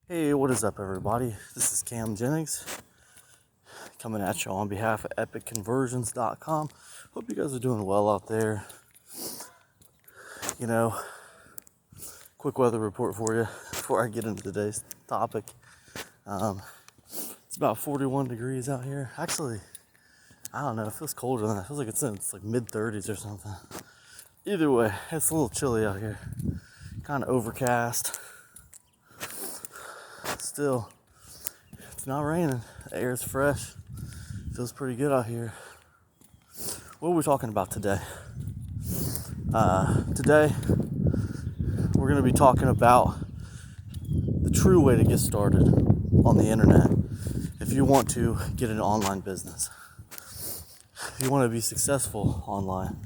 Hey, what is up, everybody? This is Cam Jennings coming at you on behalf of EpicConversions.com. Hope you guys are doing well out there. You know, quick weather report for you before I get into today's topic. It's about 41 degrees out here. Actually, I don't know, it feels colder than that. It feels like it's like mid-30s or something. Either way, it's a little chilly out here. Kind of overcast. Still, it's not raining. The air is fresh. Feels pretty good out here. What are we talking about today? Today, we're going to be talking about the true way to get started on the internet. If you want to get an online business, if you want to be successful online,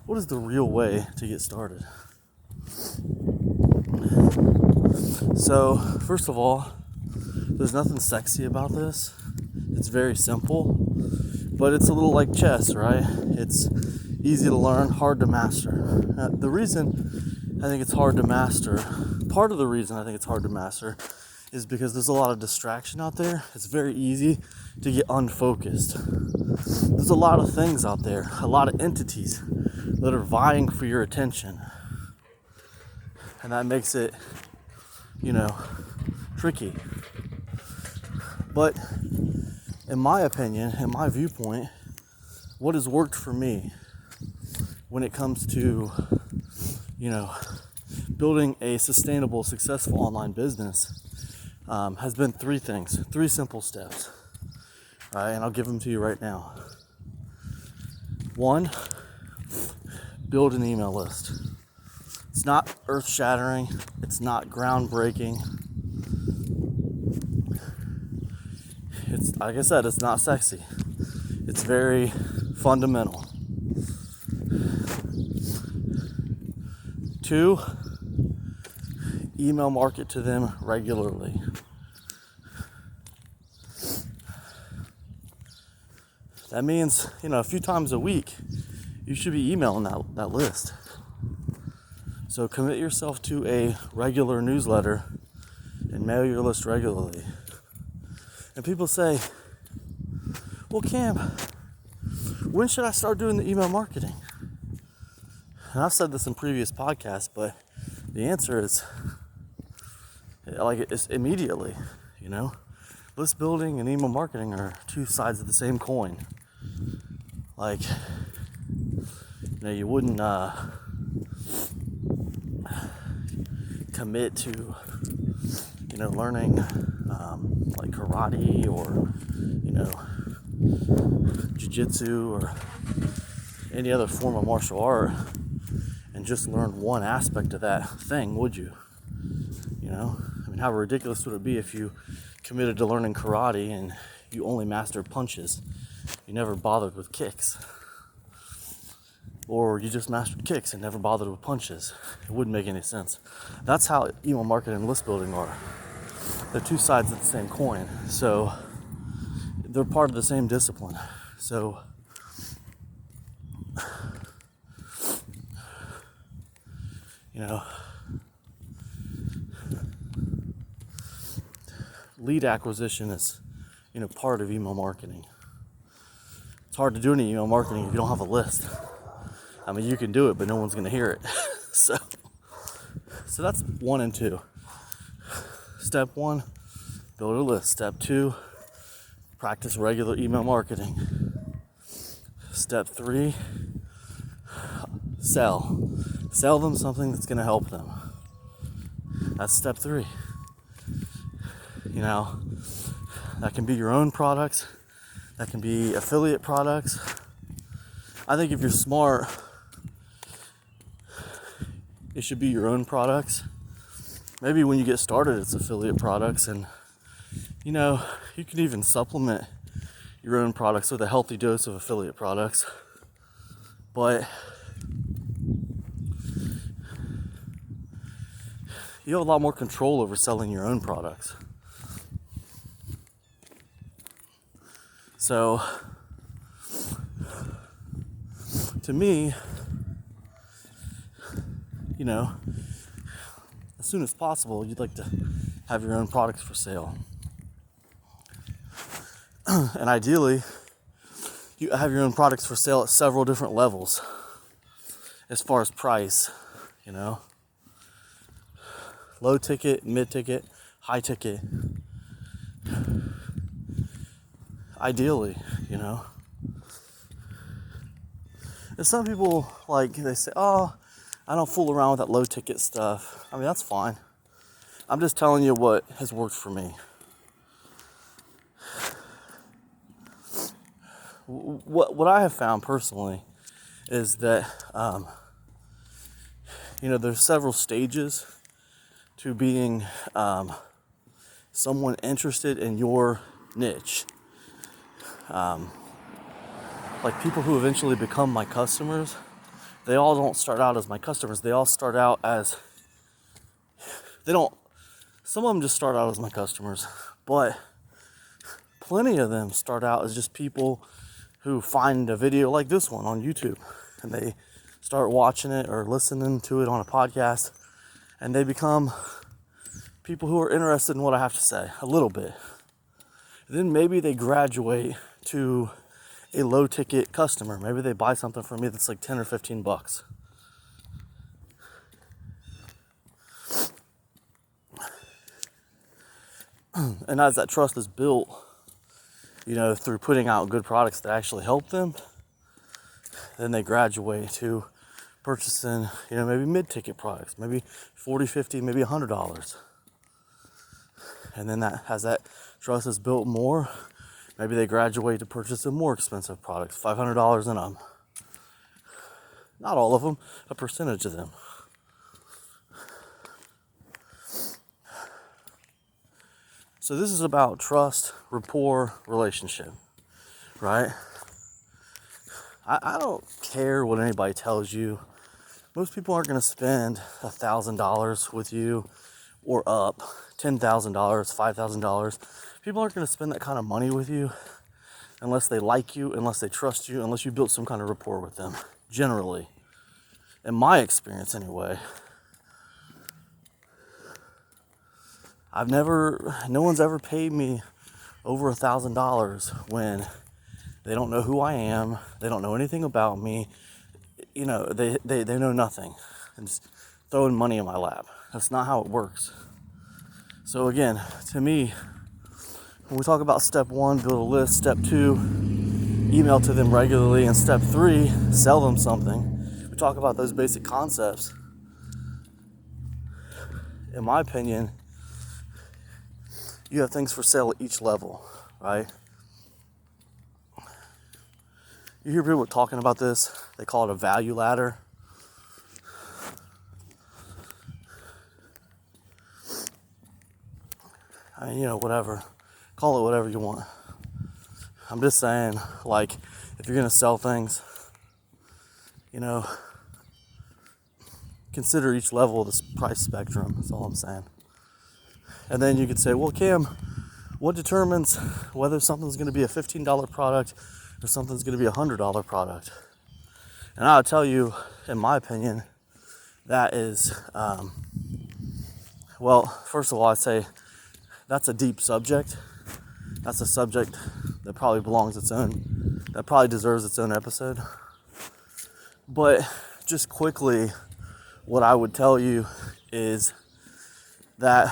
what is the real way to get started? So, first of all, there's nothing sexy about this. It's very simple, but it's a little like chess, right? It's easy to learn, hard to master. The reason I think it's hard to master, part of the reason I think it's hard to master is because there's a lot of distraction out there. It's very easy to get unfocused. There's a lot of things out there, a lot of entities that are vying for your attention. And that makes it, tricky. But in my opinion, in my viewpoint, what has worked for me when it comes to, building a sustainable, successful online business has been three things, three simple steps. All right, and I'll give them to you right now. One, build an email list. It's not earth-shattering. It's not groundbreaking. It's, like I said, it's not sexy. It's very fundamental. Two, email market to them regularly. That means, a few times a week, you should be emailing that list. So commit yourself to a regular newsletter and mail your list regularly. And people say, well, Cam, when should I start doing the email marketing? And I've said this in previous podcasts, but the answer is, it's immediately, List building and email marketing are two sides of the same coin. You wouldn't commit to, learning like karate or, jiu-jitsu or any other form of martial art and just learn one aspect of that thing, would you? How ridiculous would it be if you committed to learning karate and you only mastered punches? You never bothered with kicks. Or you just mastered kicks and never bothered with punches. It wouldn't make any sense. That's how email marketing and list building are. They're two sides of the same coin. So they're part of the same discipline. So lead acquisition is, part of email marketing. It's hard to do any email marketing if you don't have a list. You can do it, but no one's going to hear it. So that's 1 and 2. Step 1, build a list. Step 2, practice regular email marketing. Step 3, sell. Sell them something that's going to help them. That's step 3. That can be your own products. That can be affiliate products. I think if you're smart, it should be your own products. Maybe when you get started, it's affiliate products. And, you can even supplement your own products with a healthy dose of affiliate products. But you have a lot more control over selling your own products. So, to me, as soon as possible, you'd like to have your own products for sale. And ideally, you have your own products for sale at several different levels as far as price, you know. Low ticket, mid ticket, high ticket. Ideally, you know. And some people, like, they say, oh, I don't fool around with that low ticket stuff. I mean, that's fine. I'm just telling you what has worked for me. What I have found personally is that, there's several stages to being someone interested in your niche. Like people who eventually become my customers, they all don't start out as my customers. They all start out as, some of them just start out as my customers, but plenty of them start out as just people who find a video like this one on YouTube and they start watching it or listening to it on a podcast, and they become people who are interested in what I have to say a little bit. Then maybe they graduate to a low ticket customer. Maybe they buy something from me that's like 10 or 15 bucks. And as that trust is built, through putting out good products that actually help them, then they graduate to purchasing, maybe mid-ticket products, maybe $40, $50, maybe $100. And then as that trust is built more, maybe they graduate to purchasing more expensive products, $500 and up. Not all of them, a percentage of them. So this is about trust, rapport, relationship, right? I don't care what anybody tells you. Most people aren't going to spend $1,000 with you or up, $10,000, $5,000. People aren't going to spend that kind of money with you unless they like you, unless they trust you, unless you built some kind of rapport with them, generally. In my experience, anyway. No one's ever paid me over $1,000 when they don't know who I am, they don't know anything about me, they know nothing, and just throwing money in my lap. That's not how it works. So again, to me, when we talk about step 1, build a list, step 2, email to them regularly, and step 3, sell them something, we talk about those basic concepts. In my opinion, you have things for sale at each level, right? You hear people talking about this, they call it a value ladder. I mean, whatever. Call it whatever you want. I'm just saying, like, if you're gonna sell things, consider each level of this price spectrum. That's all I'm saying. And then you could say, well, Cam, what determines whether something's going to be a $15 product or something's going to be a $100 product? And I'll tell you, in my opinion, that is, first of all, I'd say that's a deep subject. That's a subject that probably that probably deserves its own episode. But just quickly, what I would tell you is that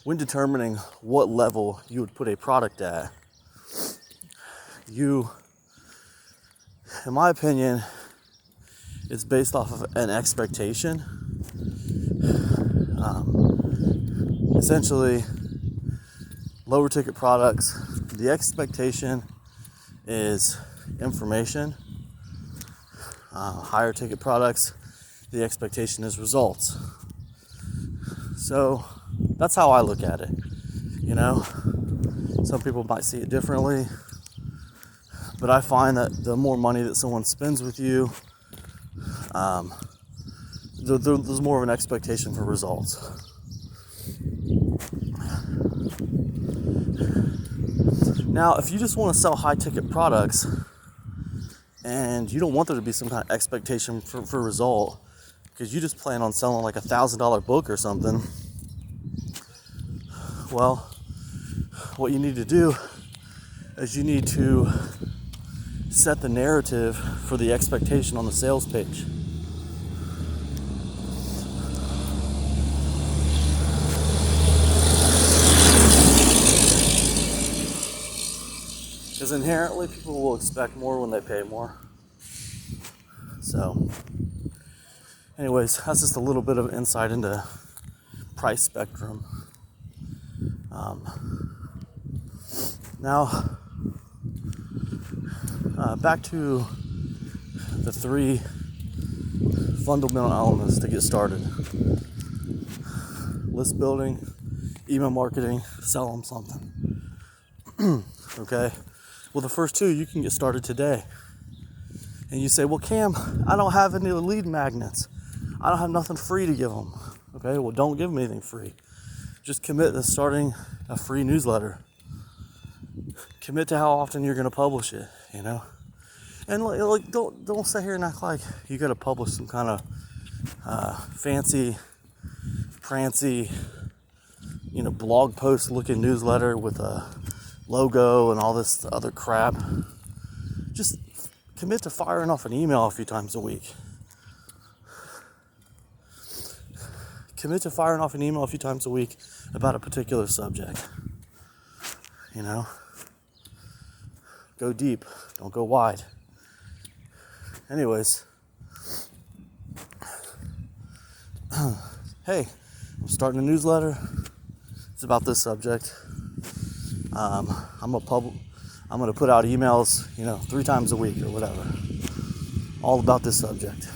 when determining what level you would put a product at, in my opinion, it's based off of an expectation. Essentially, lower ticket products, the expectation is information. Higher ticket products, the expectation is results. So that's how I look at it. Some people might see it differently, but I find that the more money that someone spends with you, there's more of an expectation for results. Now, if you just want to sell high ticket products and you don't want there to be some kind of expectation for result, because you just plan on selling like $1,000 book or something, Well, what you need to do is you need to set the narrative for the expectation on the sales page. Because inherently people will expect more when they pay more. So, anyways, that's just a little bit of insight into price spectrum. Now, back to the 3 fundamental elements to get started. List building, email marketing, sell them something. Okay? Well, the first 2, you can get started today. And you say, well, Cam, I don't have any lead magnets. I don't have nothing free to give them. Okay, well, don't give them anything free. Just commit to starting a free newsletter. Commit to how often you're going to publish it, you know? And like don't sit here and act like you got to publish some kind of fancy, prancy, blog post looking newsletter with a logo and all this other crap. Just commit to firing off an email a few times a week. Commit to firing off an email a few times a week about a particular subject. Go deep, don't go wide. Anyways, hey, I'm starting a newsletter. It's about this subject. I'm gonna put out emails, 3 times a week or whatever, all about this subject.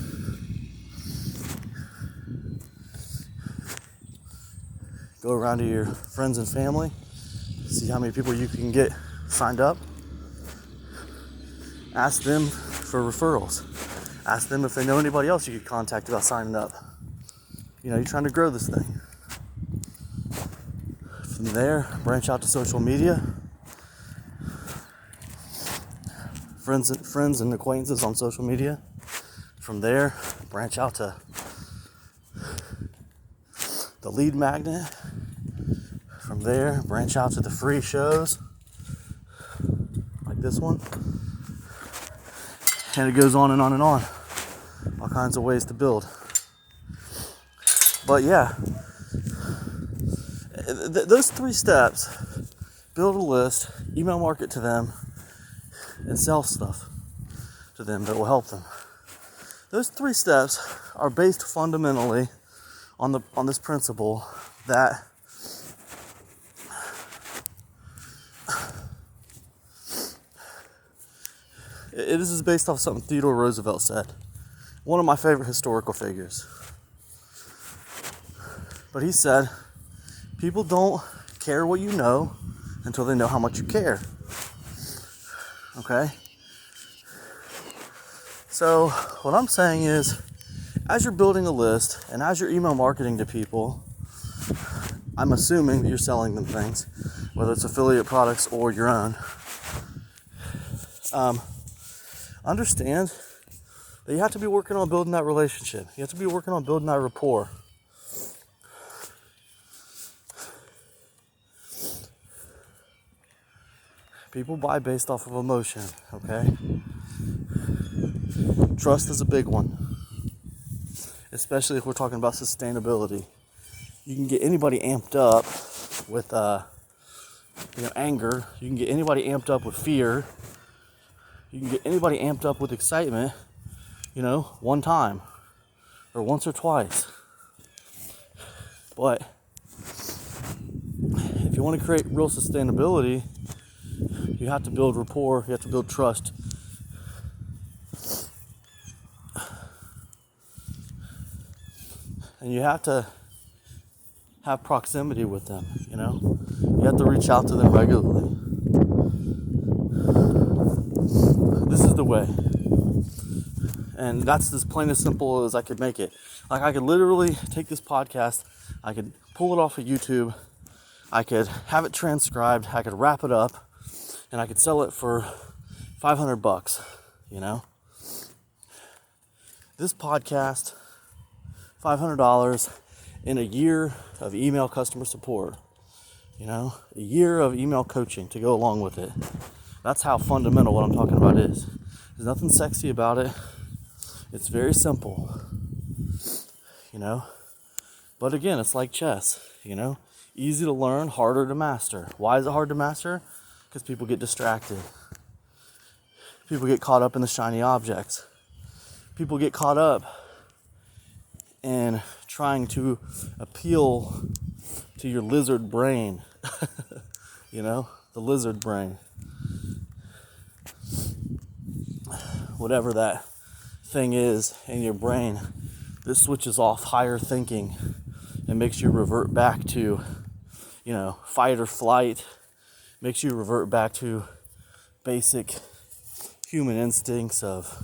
Go around to your friends and family, see how many people you can get signed up. Ask them for referrals. Ask them if they know anybody else you could contact about signing up. You're trying to grow this thing. From there, branch out to social media. Friends and acquaintances on social media. From there, branch out to the lead magnet. From there, branch out to the free shows, like this one. And it goes on and on and on. All kinds of ways to build. But yeah, those 3 steps, build a list, email market to them, and sell stuff to them that will help them. Those 3 steps are based fundamentally on this principle that this is based off something Theodore Roosevelt said, one of my favorite historical figures. But he said, people don't care what you know until they know how much you care. Okay? So what I'm saying is, as you're building a list and as you're email marketing to people, I'm assuming that you're selling them things, whether it's affiliate products or your own. Understand that you have to be working on building that relationship. You have to be working on building that rapport. People buy based off of emotion, okay? Trust is a big one, especially if we're talking about sustainability. You can get anybody amped up with anger. You can get anybody amped up with fear. You can get anybody amped up with excitement, one time or once or twice. But if you want to create real sustainability, you have to build rapport, you have to build trust. And you have to have proximity with them, You have to reach out to them regularly. This is the way. And that's as plain and simple as I could make it. Like, I could literally take this podcast, I could pull it off of YouTube, I could have it transcribed, I could wrap it up, and I could sell it for $500, This podcast, $500 in a year of email customer support a year of email coaching to go along with it. That's how fundamental what I'm talking about is. There's nothing sexy about it. It's very simple, But again, it's like chess, Easy to learn, harder to master. Why is it hard to master? Because people get distracted. People get caught up in the shiny objects. People get caught up in trying to appeal to your lizard brain. The lizard brain. Whatever that thing is in your brain, this switches off higher thinking and makes you revert back to, fight or flight, makes you revert back to basic human instincts of,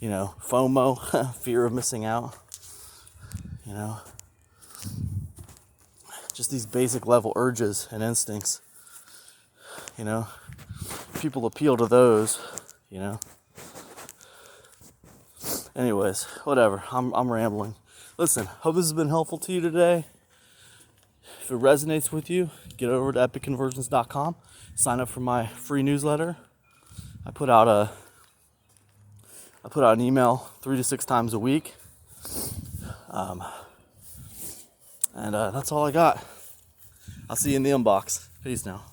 FOMO, fear of missing out, just these basic level urges and instincts, people appeal to those, Anyways, whatever, I'm rambling. Listen, hope this has been helpful to you today. If it resonates with you, get over to epicconversions.com, sign up for my free newsletter. I put out an email 3 to 6 times a week. And that's all I got. I'll see you in the inbox. Peace now.